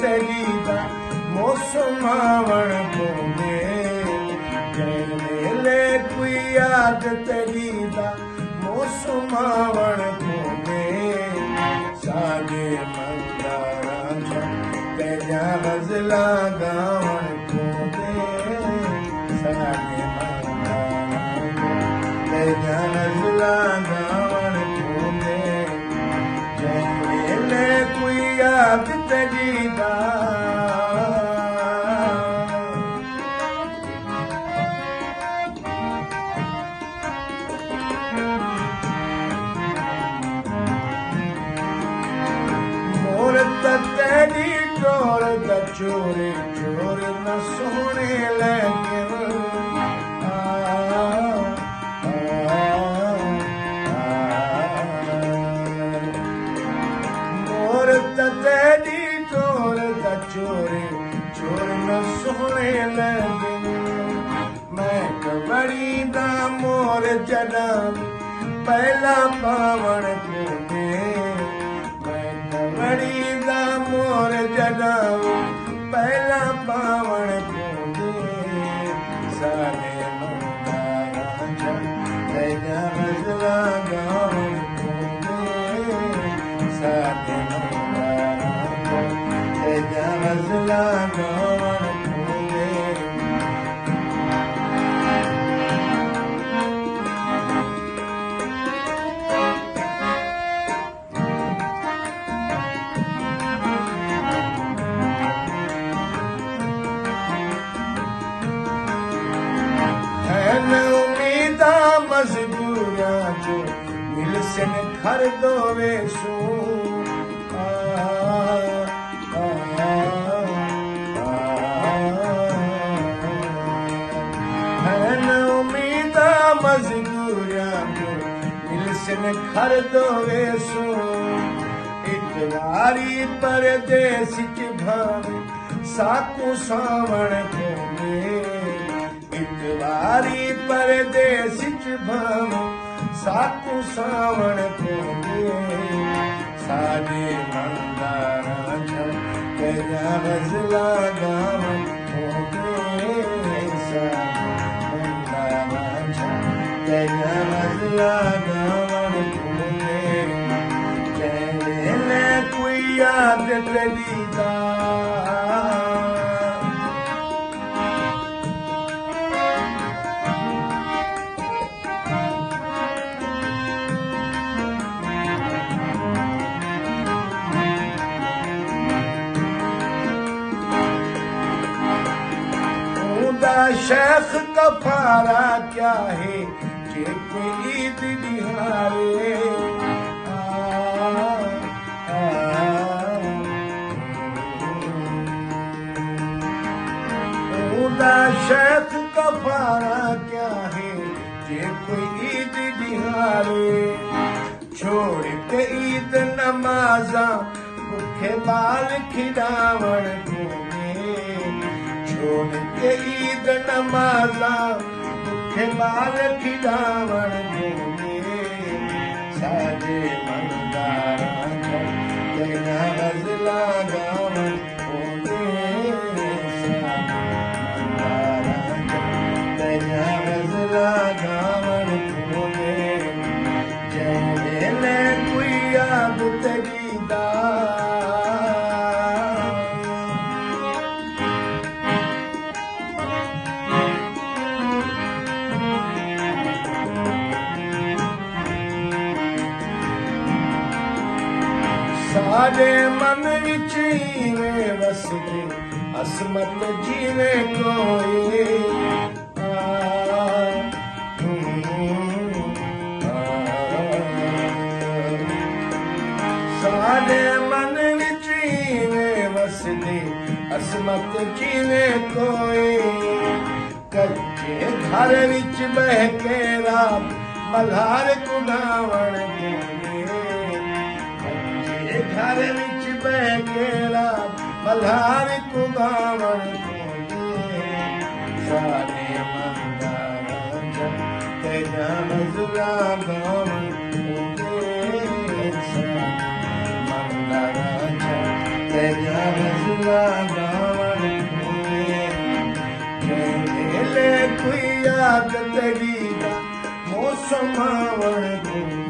तेरी दा मौसम आवण पोंदे जंहिं मेले कोई याद तेरी दा मौसम आवण पोंदे सागे मंदारां जा तेजा गज़ला गावण पोंदे सागे मंदारां जा तेजा गज़ला गावण पोंदे जंहिं मेले कोई याद तेरी दा तेरी टोर दा चोरे चोर न सोने लगे मोर तेरी टोर दा चोरे चोर न सोने लगे मैं कवड़ी दा मोर जड़ा पहला पावण पोंदे मैं कवड़ी मोर जड़ा पहला पावण पोंदे सागे मंदारां जा तेजा गज़ला गावण पोंदे सागे मंदारां जा तेजा गज़ला गावण पोंदे मजबूरियां जो मिल सन घर दोवे सू उम्मीदा मजबूरियां जो मिल सन घर दोवे सू इतवारी परदेस च भावे साकू सावण पोंदे इतवारी परदेस च भावे साकू सावण पोंदे सागे मंदारां जा तेजा गज़ला गावण पोंदे सागे मंदारां जा तेजा गज़ला गावण पोंदे जंहिं मेले कोई याद तेरी दा शेख कफारा क्या है जे कोई ईद निहारे शेख कफारा क्या है जे कोई ईद निहारे छोड़ के ईद नमाजा भूखे बाल खिलावण छोड़ के ईद नमाजा भूखे बाल खिलावण सागे मंदारां जा तेजा गज़ला गावण पोंदे सागे मंदारां जा तेजा गज़ला गावण पोंदे जंहिं मेले कोई याद तेरी दा सारे मन विच इवें वसदे असमत जीवें कोई सारे मन विच इवें वसदे असमत जीवें कोई कच्चे घर विच बह के रात मल्हार कुड़ावण घर विच बह के रात मल्हार कुड़ावण सागे मंदारां जा तेजा गज़ला गावण पोंदे सागे मंदारां जा तेजा गज़ला जिंदगी का मौसम वण